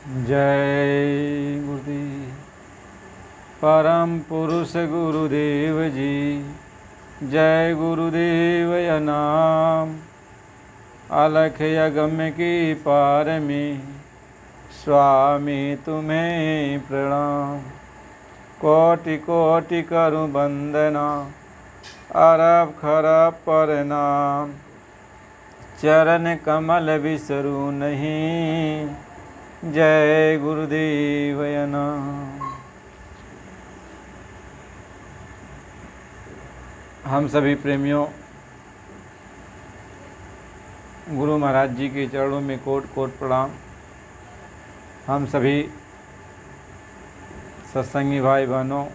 जय गुरुदेव। परम पुरुष गुरुदेव जी, जय गुरुदेव नाम। अलख अगम्य की पार में स्वामी तुम्हें प्रणाम। कोटि कोटि करूं वंदना, अरब खरब प्रणाम। चरण कमल बिसरूं नहीं, जय गुरुदेव नाम। हम सभी प्रेमियों गुरु महाराज जी के चरणों में कोट कोट प्रणाम। हम सभी सत्संगी भाई बहनों,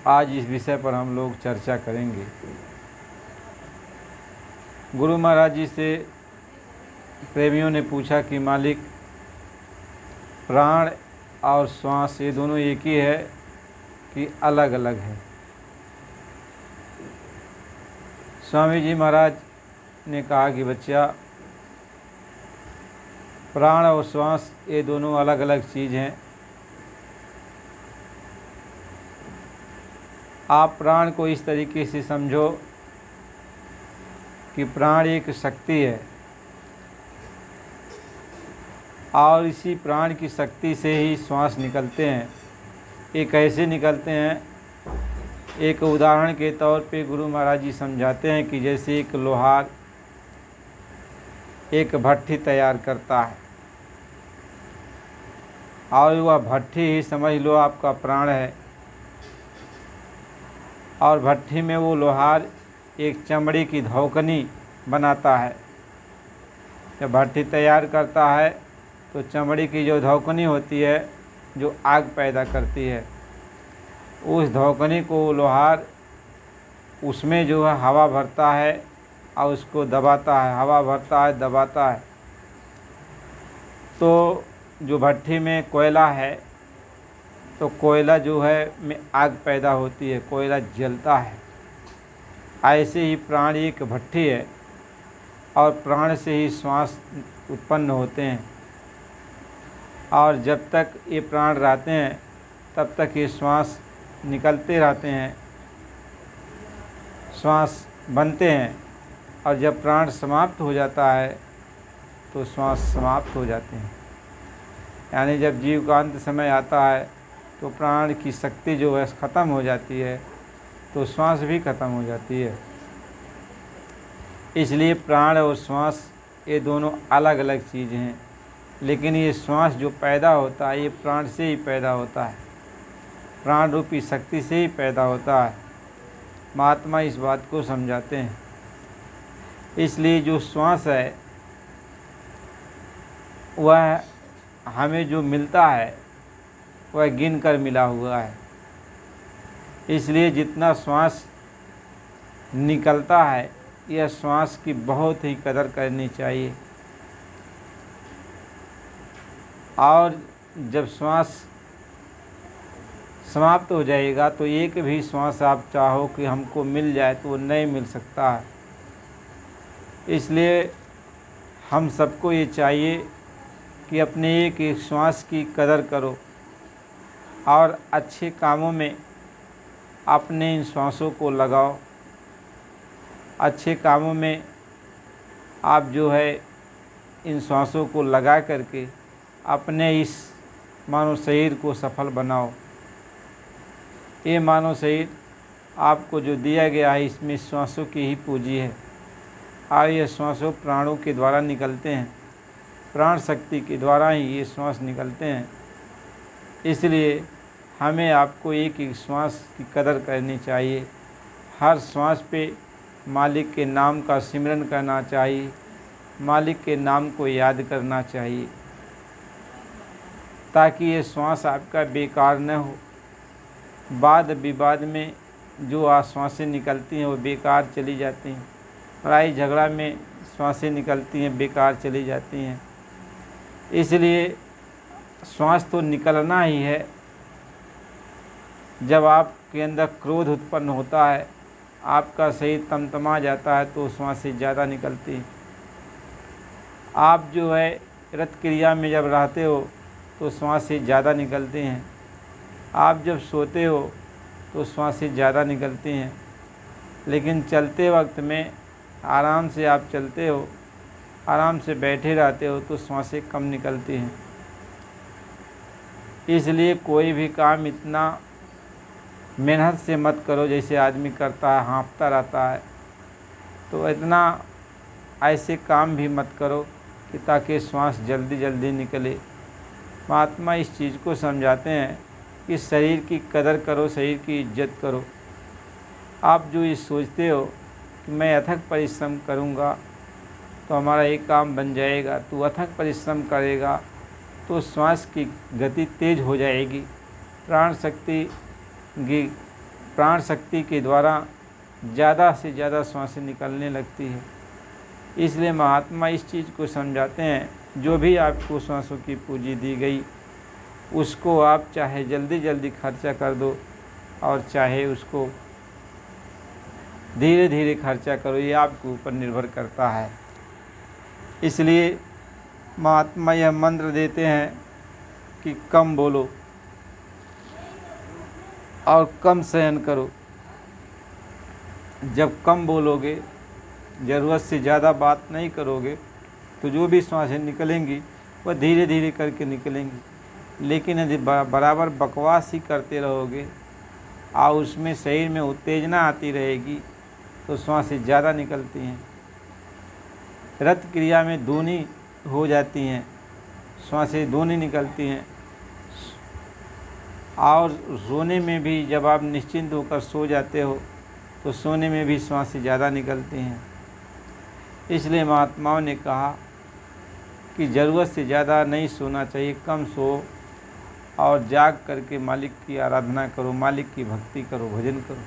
आज इस विषय पर हम लोग चर्चा करेंगे। गुरु महाराज जी से प्रेमियों ने पूछा कि मालिक, प्राण और श्वास ये दोनों एक ही है कि अलग अलग है? स्वामी जी महाराज ने कहा कि बच्चा, प्राण और श्वास ये दोनों अलग अलग चीज़ हैं। आप प्राण को इस तरीके से समझो कि प्राण एक शक्ति है और इसी प्राण की शक्ति से ही श्वास निकलते हैं। ये कैसे निकलते हैं? एक उदाहरण के तौर पे गुरु महाराज जी समझाते हैं कि जैसे एक लोहार एक भट्ठी तैयार करता है और वह भट्ठी ही समझ लो आपका प्राण है, और भट्ठी में वो लोहार एक चमड़ी की धौकनी बनाता है। जब भट्ठी तैयार करता है तो चमड़ी की जो धौकनी होती है जो आग पैदा करती है, उस धौकनी को लोहार उसमें जो है हवा भरता है और उसको दबाता है, हवा भरता है दबाता है। तो जो भट्ठी में कोयला है तो कोयला जो है में आग पैदा होती है, कोयला जलता है। ऐसे ही प्राण एक भट्ठी है और प्राण से ही श्वास उत्पन्न होते हैं, और जब तक ये प्राण रहते हैं तब तक ये श्वास निकलते रहते हैं, श्वास बनते हैं, और जब प्राण समाप्त हो जाता है तो श्वास समाप्त हो जाते हैं। यानी जब जीव का अंत समय आता है तो प्राण की शक्ति जो है ख़त्म हो जाती है, तो श्वास भी ख़त्म हो जाती है। इसलिए प्राण और श्वास ये दोनों अलग अलग चीज़ें हैं, लेकिन ये श्वास जो पैदा होता है ये प्राण से ही पैदा होता है, प्राण रूपी शक्ति से ही पैदा होता है। महात्मा इस बात को समझाते हैं। इसलिए जो श्वास है वह हमें जो मिलता है वह गिन कर मिला हुआ है। इसलिए जितना श्वास निकलता है यह श्वास की बहुत ही कदर करनी चाहिए, और जब श्वास समाप्त हो जाएगा तो एक भी श्वास आप चाहो कि हमको मिल जाए तो वो नहीं मिल सकता है। इसलिए हम सबको ये चाहिए कि अपने एक एक श्वास की कदर करो और अच्छे कामों में अपने इन श्वासों को लगाओ। अच्छे कामों में आप जो है इन श्वासों को लगा करके अपने इस मानव शरीर को सफल बनाओ। ये मानव शरीर आपको जो दिया गया है इसमें श्वासों की ही पूंजी है, और ये श्वासों प्राणों के द्वारा निकलते हैं, प्राण शक्ति के द्वारा ही ये श्वास निकलते हैं। इसलिए हमें आपको एक एक श्वास की कदर करनी चाहिए। हर श्वास पे मालिक के नाम का सिमरन करना चाहिए, मालिक के नाम को याद करना चाहिए, ताकि ये श्वास आपका बेकार न हो। बाद विवाद में जो श्वासें निकलती हैं वो बेकार चली जाती हैं, लड़ाई झगड़ा में श्वासें निकलती हैं बेकार चली जाती हैं। इसलिए श्वास तो निकलना ही है। जब आपके अंदर क्रोध उत्पन्न होता है, आपका शरीर तमतमा जाता है, तो श्वासें ज़्यादा निकलती हैं। आप जो है रत क्रिया में जब रहते हो तो श्वासें ज़्यादा निकलती हैं, आप जब सोते हो तो श्वासें ज़्यादा निकलती हैं, लेकिन चलते वक्त में आराम से आप चलते हो, आराम से बैठे रहते हो तो श्वासें कम निकलती हैं। इसलिए कोई भी काम इतना मेहनत से मत करो जैसे आदमी करता है, हाँफता रहता है, तो इतना ऐसे काम भी मत करो कि ताकि श्वास जल्दी जल्दी निकले। महात्मा इस चीज़ को समझाते हैं कि शरीर की कदर करो, शरीर की इज्जत करो। आप जो ये सोचते हो कि मैं अथक परिश्रम करूँगा तो हमारा एक काम बन जाएगा, तो अथक परिश्रम करेगा तो श्वास की गति तेज हो जाएगी, प्राण शक्ति के द्वारा ज़्यादा से ज़्यादा श्वासें निकलने लगती है। इसलिए महात्मा इस चीज़ को समझाते हैं, जो भी आपको श्वासों की पूंजी दी गई उसको आप चाहे जल्दी जल्दी खर्चा कर दो और चाहे उसको धीरे धीरे खर्चा करो, ये आपके ऊपर निर्भर करता है। इसलिए महात्मा यह मंत्र देते हैं कि कम बोलो और कम सहन करो। जब कम बोलोगे, ज़रूरत से ज़्यादा बात नहीं करोगे, तो जो भी श्वासें निकलेंगी वह धीरे धीरे करके निकलेंगी। लेकिन यदि बराबर बकवास ही करते रहोगे और उसमें शरीर में उत्तेजना आती रहेगी तो श्वासें ज़्यादा निकलती हैं, रत क्रिया में दूनी हो जाती हैं, श्वासें दूनी निकलती हैं। और सोने में भी जब आप निश्चिंत होकर सो जाते हो तो सोने में भी श्वासें ज़्यादा निकलती हैं। इसलिए महात्माओं ने कहा कि ज़रूरत से ज़्यादा नहीं सोना चाहिए, कम सो और जाग करके मालिक की आराधना करो, मालिक की भक्ति करो, भजन करो,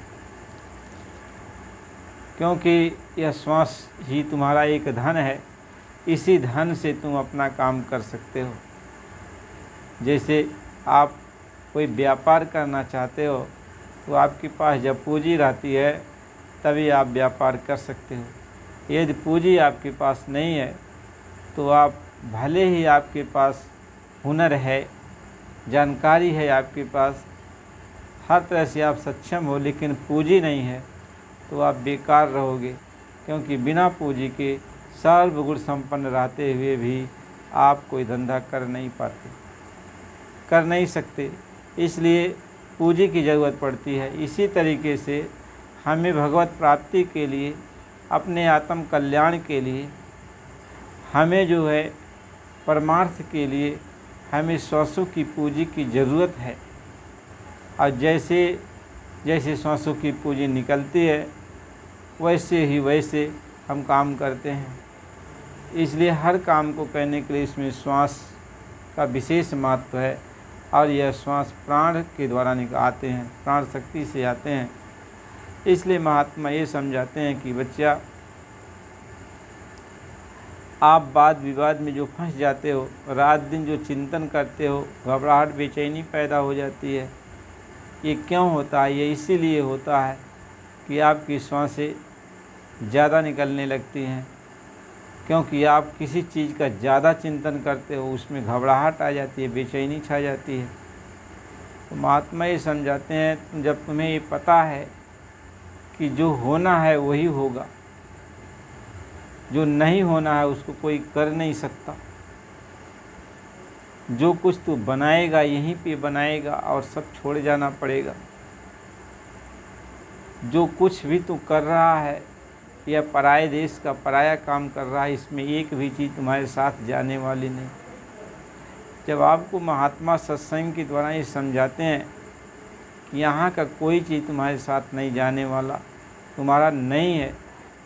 क्योंकि यह श्वास ही तुम्हारा एक धन है। इसी धन से तुम अपना काम कर सकते हो। जैसे आप कोई व्यापार करना चाहते हो तो आपके पास जब पूंजी रहती है तभी आप व्यापार कर सकते हो। यदि पूंजी आपके पास नहीं है तो आप भले ही आपके पास हुनर है, जानकारी है आपके पास, हर तरह से आप सक्षम हो, लेकिन पूंजी नहीं है तो आप बेकार रहोगे, क्योंकि बिना पूंजी के सर्वगुण संपन्न रहते हुए भी आप कोई धंधा कर नहीं पाते, कर नहीं सकते। इसलिए पूंजी की ज़रूरत पड़ती है। इसी तरीके से हमें भगवत प्राप्ति के लिए, अपने आत्म कल्याण के लिए, हमें जो है परमार्थ के लिए हमें श्वासों की पूंजी की ज़रूरत है। और जैसे जैसे श्वासों की पूंजी निकलती है वैसे ही वैसे हम काम करते हैं। इसलिए हर काम को करने के लिए इसमें श्वास का विशेष महत्व है। और यह श्वास प्राण के द्वारा आते हैं, प्राण शक्ति से आते हैं। इसलिए महात्मा ये समझाते हैं कि बच्चा, आप वाद विवाद में जो फंस जाते हो, रात दिन जो चिंतन करते हो, घबराहट बेचैनी पैदा हो जाती है, ये क्यों होता है? ये इसीलिए होता है कि आपकी श्वासें ज़्यादा निकलने लगती हैं, क्योंकि आप किसी चीज़ का ज़्यादा चिंतन करते हो, उसमें घबराहट आ जाती है, बेचैनी छा जाती है। तो महात्मा ये समझाते हैं, जब तुम्हें ये पता है कि जो होना है वही होगा, जो नहीं होना है उसको कोई कर नहीं सकता, जो कुछ तू बनाएगा यहीं पे बनाएगा और सब छोड़ जाना पड़ेगा। जो कुछ भी तू कर रहा है या पराये देश का पराया काम कर रहा है, इसमें एक भी चीज़ तुम्हारे साथ जाने वाली नहीं। जब आपको महात्मा सत्संग के द्वारा ये समझाते हैं कि यहाँ का कोई चीज़ तुम्हारे साथ नहीं जाने वाला, तुम्हारा नहीं है,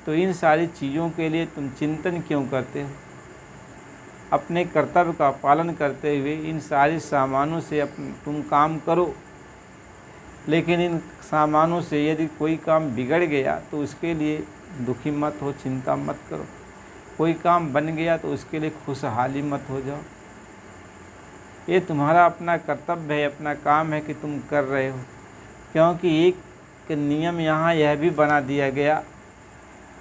तो इन सारी चीज़ों के लिए तुम चिंतन क्यों करते हो? अपने कर्तव्य का पालन करते हुए इन सारे सामानों से तुम काम करो। लेकिन इन सामानों से यदि कोई काम बिगड़ गया तो उसके लिए दुखी मत हो, चिंता मत करो। कोई काम बन गया तो उसके लिए खुशहाली मत हो जाओ। ये तुम्हारा अपना कर्तव्य है, अपना काम है कि तुम कर रहे हो। क्योंकि एक नियम यहाँ यह भी बना दिया गया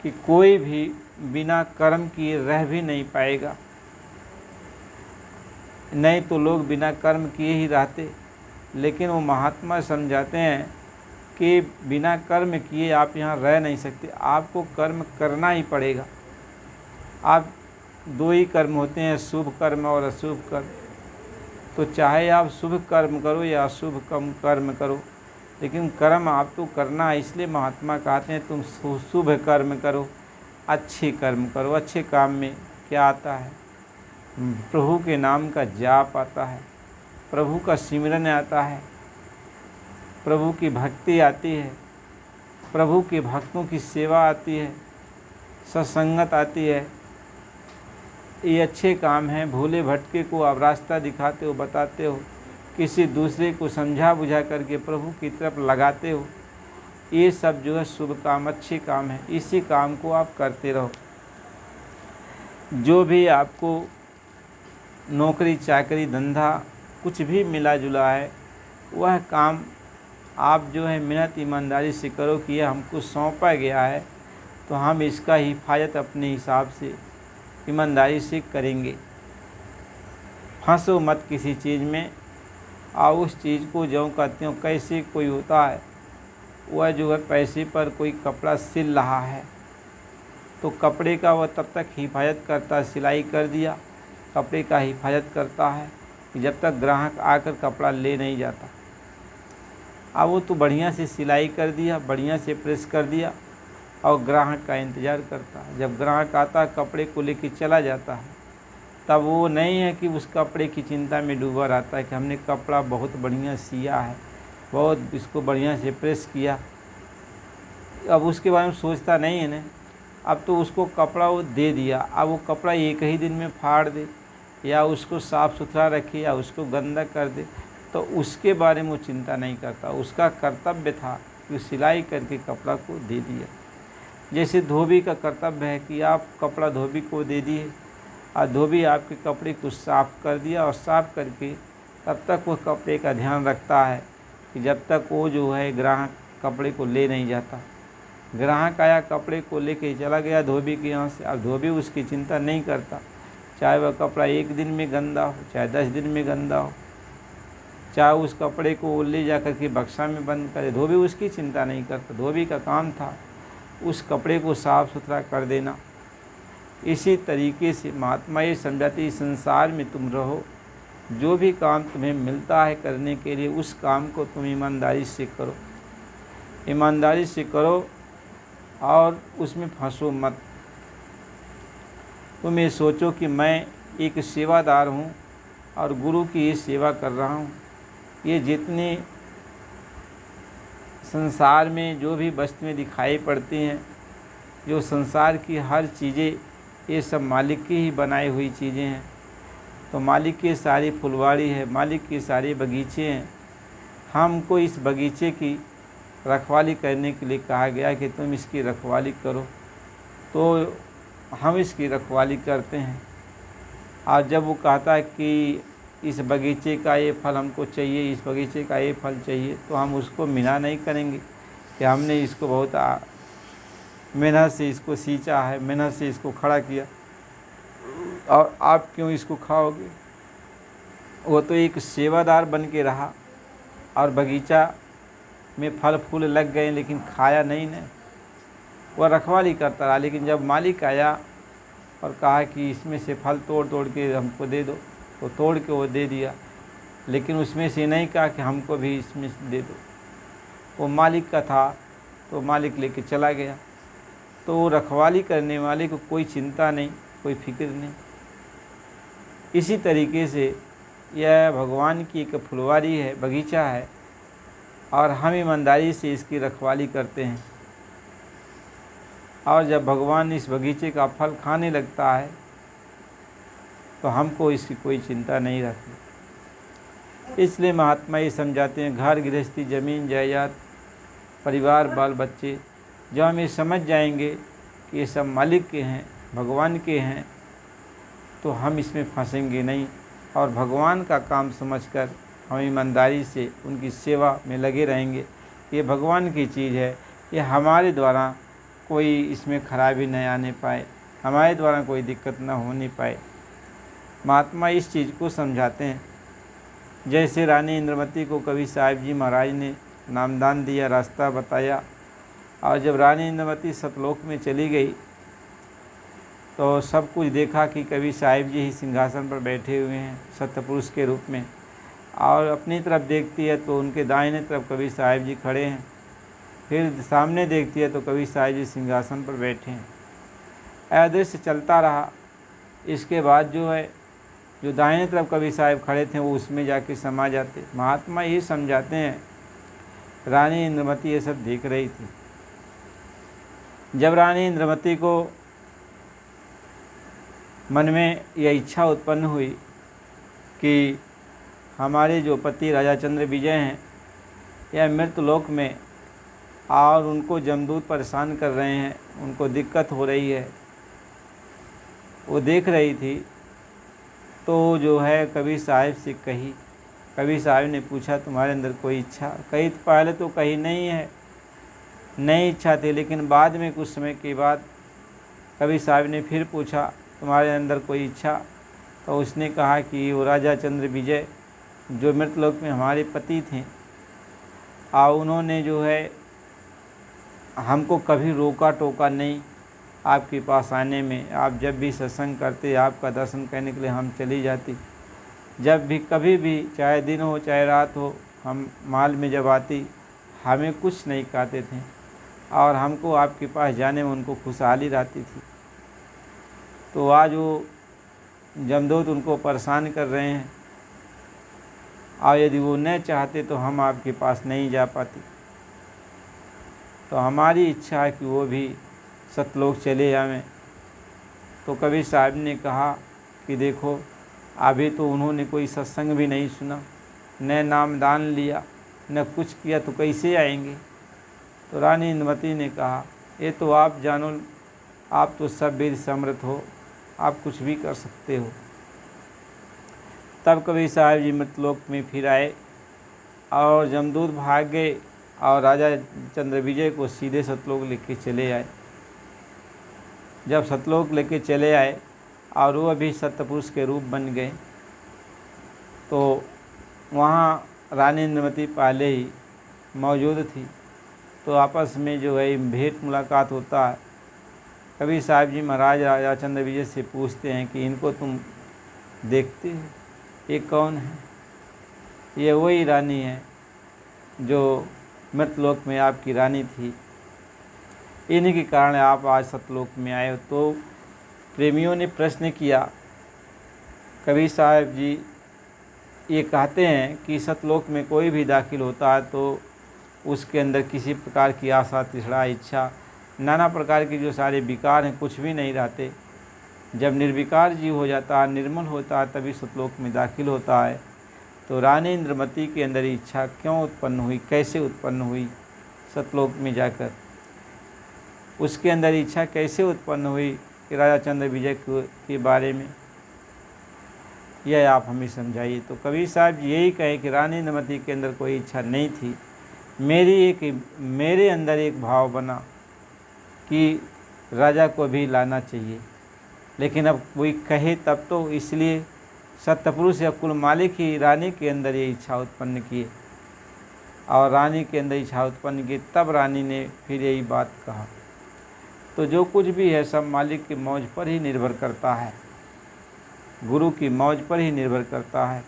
कि कोई भी बिना कर्म किए रह भी नहीं पाएगा। नहीं तो लोग बिना कर्म किए ही रहते। लेकिन वो महात्मा समझाते हैं कि बिना कर्म किए आप यहाँ रह नहीं सकते, आपको कर्म करना ही पड़ेगा। आप दो ही कर्म होते हैं, शुभ कर्म और अशुभ कर्म। तो चाहे आप शुभ कर्म करो या अशुभ कर्म करो, लेकिन कर्म आपको करना है। इसलिए महात्मा कहते हैं तुम शुभ कर्म करो, अच्छे कर्म करो। अच्छे काम में क्या आता है? प्रभु के नाम का जाप आता है, प्रभु का सिमरन आता है, प्रभु की भक्ति आती है, प्रभु के भक्तों की सेवा आती है, सत्संगत आती है। ये अच्छे काम हैं। भोले भटके को आप रास्ता दिखाते हो, बताते हो, किसी दूसरे को समझा बुझा करके प्रभु की तरफ लगाते हो। ये सब जो है शुभ काम, अच्छे काम है। इसी काम को आप करते रहो। जो भी आपको नौकरी चाकरी धंधा कुछ भी मिला जुला है, वह काम आप जो है मेहनत ईमानदारी से करो कि यह हमको सौंपा गया है, तो हम इसका हिफाजत अपने हिसाब से ईमानदारी से करेंगे। फंसो मत किसी चीज़ में, और उस चीज़ को जो कहते हो कैसे कोई होता है, वह जो है पैसे पर कोई कपड़ा सिल रहा है तो कपड़े का वह तब तक हिफाजत करता है, सिलाई कर दिया, कपड़े का हिफाजत करता है कि जब तक ग्राहक आकर कपड़ा ले नहीं जाता। अब वो तो बढ़िया से सिलाई कर दिया, बढ़िया से प्रेस कर दिया और ग्राहक का इंतज़ार करता है। जब ग्राहक आता है कपड़े को लेके चला जाता है, तब वो नहीं है कि उस कपड़े की चिंता में डूबा रहता है कि हमने कपड़ा बहुत बढ़िया सिया है, बहुत इसको बढ़िया से प्रेस किया। अब उसके बारे में सोचता नहीं है ना। अब तो उसको कपड़ा वो दे दिया, अब वो कपड़ा एक ही दिन में फाड़ दे या उसको साफ़ सुथरा रखे या उसको गंदा कर दे, तो उसके बारे में वो चिंता नहीं करता। उसका कर्तव्य था कि सिलाई करके कपड़ा को दे दिया। जैसे धोबी का कर्तव्य है कि आप कपड़ा धोबी को दे दिए और धोबी आपके कपड़े को साफ़ कर दिया, और साफ़ करके तब तक वो कपड़े का ध्यान रखता है कि जब तक वो जो है ग्राहक कपड़े को ले नहीं जाता। ग्राहक आया, कपड़े को लेके चला गया धोबी के यहाँ से। अब धोबी उसकी चिंता नहीं करता, चाहे वह कपड़ा एक दिन में गंदा हो, चाहे 10 दिन में गंदा हो, चाहे उस कपड़े को ले जा कर के बक्सा में बंद करे, धोबी उसकी चिंता नहीं करता। धोबी का काम था उस कपड़े को साफ़ सुथरा कर देना। इसी तरीके से महात्मा ये समझाते इस संसार में तुम रहो, जो भी काम तुम्हें मिलता है करने के लिए, उस काम को तुम ईमानदारी से करो, ईमानदारी से करो और उसमें फंसो मत। तुम ये सोचो कि मैं एक सेवादार हूँ और गुरु की ये सेवा कर रहा हूँ। ये जितनी संसार में जो भी वस्तुएं दिखाई पड़ती हैं, जो संसार की हर चीज़ें, ये सब मालिक की ही बनाई हुई चीज़ें हैं। तो मालिक की सारी फुलवाड़ी है, मालिक के सारे बगीचे हैं। हमको इस बगीचे की रखवाली करने के लिए कहा गया कि तुम इसकी रखवाली करो, तो हम इसकी रखवाली करते हैं। और जब वो कहता है कि इस बगीचे का ये फल हमको चाहिए, इस बगीचे का ये फल चाहिए, तो हम उसको मिना नहीं करेंगे कि हमने इसको बहुत मेहनत से इसको सींचा है, मेहनत से इसको खड़ा किया और आप क्यों इसको खाओगे। वो तो एक सेवादार बन के रहा और बगीचा में फल फूल लग गए लेकिन खाया नहीं ने, वह रखवाली करता रहा। लेकिन जब मालिक आया और कहा कि इसमें से फल तोड़ तोड़ के हमको दे दो, तो तोड़ के वो दे दिया, लेकिन उसमें से नहीं कहा कि हमको भी इसमें से दे दो। वो मालिक का था तो मालिक लेके चला गया। तो वो रखवाली करने वाले को कोई चिंता नहीं, कोई फिक्र नहीं। इसी तरीके से यह भगवान की एक फुलवारी है, बगीचा है, और हम ईमानदारी से इसकी रखवाली करते हैं। और जब भगवान इस बगीचे का फल खाने लगता है तो हमको इसकी कोई चिंता नहीं रहती। इसलिए महात्मा ये समझाते हैं, घर गृहस्थी, ज़मीन जायदाद, परिवार, बाल बच्चे, जब हम ये समझ जाएंगे कि ये सब मालिक के हैं, भगवान के हैं, तो हम इसमें फंसेंगे नहीं और भगवान का काम समझकर हम ईमानदारी से उनकी सेवा में लगे रहेंगे। ये भगवान की चीज़ है, ये हमारे द्वारा कोई इसमें खराबी न आने पाए, हमारे द्वारा कोई दिक्कत न होने पाए। महात्मा इस चीज़ को समझाते हैं। जैसे रानी इंद्रमती को कबीर साहिब जी महाराज ने नामदान दिया, रास्ता बताया, और जब रानी इंद्रमती सतलोक में चली गई तो सब कुछ देखा कि कबीर साहिब जी ही सिंहासन पर बैठे हुए हैं सत्यपुरुष के रूप में, और अपनी तरफ देखती है तो उनके दाहिने तरफ कबीर साहिब जी खड़े हैं, फिर सामने देखती है तो कबीर साहिब जी सिंहासन पर बैठे हैं। यह दृश्य चलता रहा। इसके बाद जो दाहिने तरफ कबीर साहिब खड़े थे वो उसमें जाके समा जाते। महात्मा ये समझाते हैं, रानी इंद्रमती ये सब देख रही थी। जब रानी इंद्रमती को मन में यह इच्छा उत्पन्न हुई कि हमारे जो पति राजा चंद्र विजय हैं यह मृतलोक में, और उनको जमदूत परेशान कर रहे हैं, उनको दिक्कत हो रही है, वो देख रही थी, तो जो है कबीर साहिब से कही। कबीर साहिब ने पूछा तुम्हारे अंदर कोई इच्छा? कही पहले तो कही नहीं है, नहीं इच्छा थी, लेकिन बाद में कुछ समय के बाद कबीर साहिब ने फिर पूछा तुम्हारे अंदर कोई इच्छा? तो उसने कहा कि वो राजा चंद्र विजय जो मृतलोक में हमारे पति थे, और उन्होंने जो है हमको कभी रोका टोका नहीं आपके पास आने में। आप जब भी सत्संग करते, आपका दर्शन करने के लिए हम चली जाती। जब भी कभी भी, चाहे दिन हो चाहे रात हो, हम माल में जब आती हमें कुछ नहीं कहते थे, और हमको आपके पास जाने में उनको खुशहाली रहती थी। तो आज वो जमदूत उनको परेशान कर रहे हैं, और यदि वो न चाहते तो हम आपके पास नहीं जा पाते। तो हमारी इच्छा है कि वो भी सतलोक चले जाएं। तो कबीर साहब ने कहा कि देखो अभी तो उन्होंने कोई सत्संग भी नहीं सुना, न नामदान लिया, न कुछ किया, तो कैसे आएंगे? तो रानी इंद्रमती ने कहा ये तो आप जानो, आप तो सब वेद समर्थ हो, आप कुछ भी कर सकते हो। तब कबीर साहब जी मृतलोक में फिर आए, और जमदूत भाग गए, और राजा चंद्र विजय को सीधे सतलोक लेके चले आए। जब सतलोक लेके चले आए और वो अभी सत्यपुरुष के रूप बन गए, तो वहाँ रानी इंद्रमती पहले ही मौजूद थी। तो आपस में जो है भेंट मुलाकात होता है। कबीर साहब जी महाराज राजा चंद्र विजय से पूछते हैं कि इनको तुम देखते हो, ये कौन है? ये वही रानी है जो मृतलोक में आपकी रानी थी, इन्हीं के कारण आप आज सतलोक में आए हो। तो प्रेमियों ने प्रश्न किया। कबीर साहब जी ये कहते हैं कि सतलोक में कोई भी दाखिल होता है तो उसके अंदर किसी प्रकार की आशा, तृष्णा, इच्छा, नाना प्रकार के जो सारे विकार हैं कुछ भी नहीं रहते। जब निर्विकार जीव हो जाता है, निर्मल होता है, तभी सतलोक में दाखिल होता है। तो रानी इंद्रमती के अंदर इच्छा क्यों उत्पन्न हुई, कैसे उत्पन्न हुई सतलोक में जाकर? उसके अंदर इच्छा कैसे उत्पन्न हुई कि राजा चंद्र विजय के बारे में, यह आप हमें समझाइए। तो कबीर साहब यही कहे कि रानी इंद्रमती के अंदर कोई इच्छा नहीं थी, मेरे अंदर एक भाव बना कि राजा को भी लाना चाहिए। लेकिन अब कोई कहे तब तो, इसलिए सत्यपुरुष या कुल मालिक ही रानी के अंदर ये इच्छा उत्पन्न किए, और रानी के अंदर इच्छा उत्पन्न की, तब रानी ने फिर यही बात कहा। तो जो कुछ भी है सब मालिक की मौज पर ही निर्भर करता है, गुरु की मौज पर ही निर्भर करता है।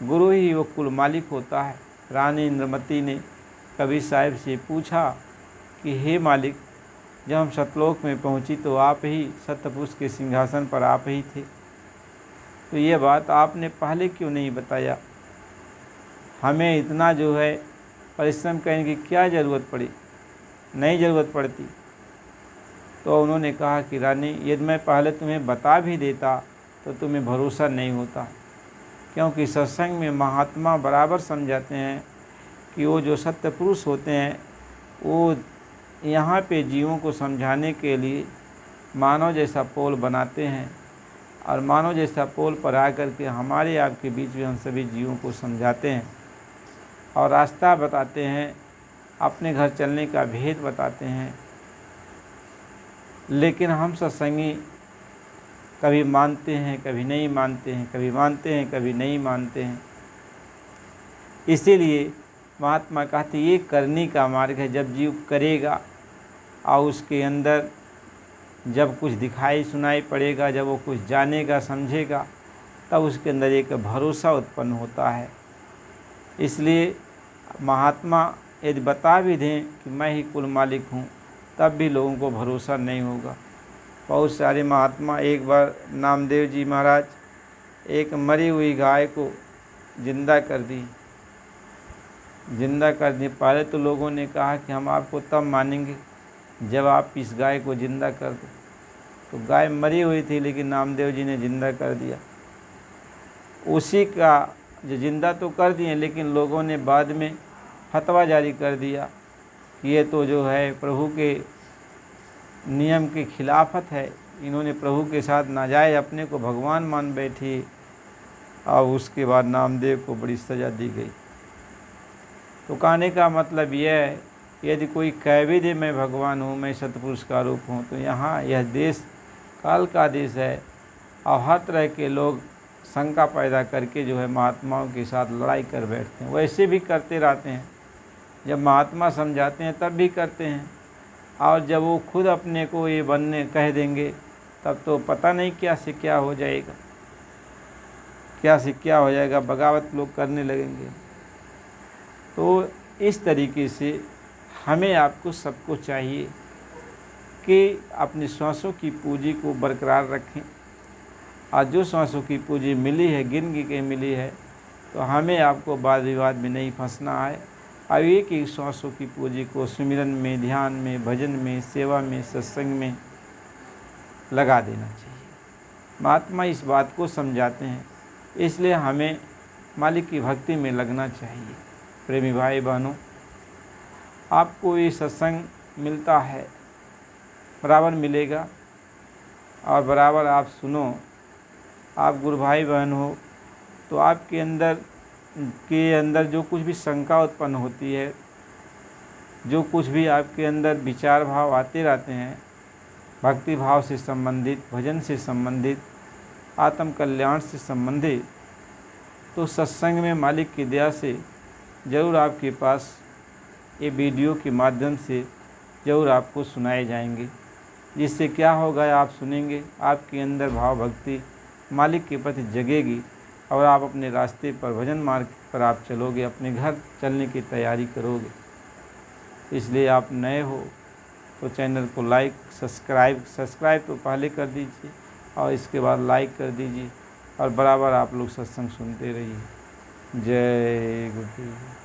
गुरु ही वो कुल मालिक होता है। रानी इंद्रमती ने कबीर साहिब से पूछा कि हे मालिक, जब हम सतलोक में पहुंची तो आप ही सत्यपुरुष के सिंहासन पर आप ही थे, तो ये बात आपने पहले क्यों नहीं बताया? हमें इतना जो है परिश्रम करने की क्या ज़रूरत पड़ी, नहीं ज़रूरत पड़ती। तो उन्होंने कहा कि रानी, यदि मैं पहले तुम्हें बता भी देता तो तुम्हें भरोसा नहीं होता, क्योंकि सत्संग में महात्मा बराबर समझाते हैं कि वो जो सत्य पुरुष होते हैं वो यहाँ पे जीवों को समझाने के लिए मानव जैसा पोल बनाते हैं, और मानव जैसा पोल पर आकर के हमारे आपके बीच में हम सभी जीवों को समझाते हैं और रास्ता बताते हैं, अपने घर चलने का भेद बताते हैं। लेकिन हम सत्संगी कभी मानते हैं, कभी नहीं मानते हैं, कभी मानते हैं, कभी नहीं मानते हैं। इसीलिए महात्मा कहते ये करने का मार्ग है। जब जीव करेगा और उसके अंदर जब कुछ दिखाई सुनाई पड़ेगा, जब वो कुछ जानेगा समझेगा, तब उसके अंदर एक भरोसा उत्पन्न होता है। इसलिए महात्मा यदि बता भी दें कि मैं ही कुल मालिक हूँ, तब भी लोगों को भरोसा नहीं होगा। बहुत सारे महात्मा, एक बार नामदेव जी महाराज एक मरी हुई गाय को जिंदा कर दी। पहले तो लोगों ने कहा कि हम आपको तब मानेंगे जब आप इस गाय को जिंदा कर दो। तो गाय मरी हुई थी, लेकिन नामदेव जी ने जिंदा कर दिया। उसी का जो जिंदा तो कर दिए, लेकिन लोगों ने बाद में फतवा जारी कर दिया कि ये तो जो है प्रभु के नियम के खिलाफत है। इन्होंने प्रभु के साथ नाजायज़ अपने को भगवान मान बैठी। और उसके बाद नामदेव को बड़ी सज़ा दी गई। तो कहने का मतलब यह है, यदि कोई कह भी दे मैं भगवान हूँ, मैं सतपुरुष का रूप हूँ, तो यहाँ यह देश काल का देश है और हर तरह के लोग शंका पैदा करके जो है महात्माओं के साथ लड़ाई कर बैठते हैं। वैसे भी करते रहते हैं, जब महात्मा समझाते हैं तब भी करते हैं, और जब वो खुद अपने को ये बनने कह देंगे तब तो पता नहीं क्या से क्या हो जाएगा, बगावत लोग करने लगेंगे। तो इस तरीके से हमें आपको सबको चाहिए कि अपनी श्वासों की पूंजी को बरकरार रखें। आज जो श्वासों की पूंजी मिली है, गिन के मिली है, तो हमें आपको वाद विवाद में नहीं फंसना है। और एक ही श्वासों की पूंजी को सुमिरन में, ध्यान में, भजन में, सेवा में, सत्संग में लगा देना चाहिए। महात्मा इस बात को समझाते हैं, इसलिए हमें मालिक की भक्ति में लगना चाहिए। प्रेमी भाई बहनों, आपको ये सत्संग मिलता है, बराबर मिलेगा और बराबर आप सुनो। आप गुरु भाई बहन हो तो आपके अंदर जो कुछ भी शंका उत्पन्न होती है, जो कुछ भी आपके अंदर विचार भाव आते रहते हैं, भक्ति भाव से संबंधित, भजन से संबंधित, आत्म कल्याण से संबंधित, तो सत्संग में मालिक की दया से ज़रूर आपके पास ये वीडियो के माध्यम से ज़रूर आपको सुनाए जाएंगे। जिससे क्या होगा, आप सुनेंगे, आपके अंदर भाव भक्ति मालिक के प्रति जगेगी और आप अपने रास्ते पर, भजन मार्ग पर आप चलोगे, अपने घर चलने की तैयारी करोगे। इसलिए आप नए हो तो चैनल को लाइक, सब्सक्राइब तो पहले कर दीजिए और इसके बाद लाइक कर दीजिए और बराबर आप लोग सत्संग सुनते रहिए। जय गुरुदेव।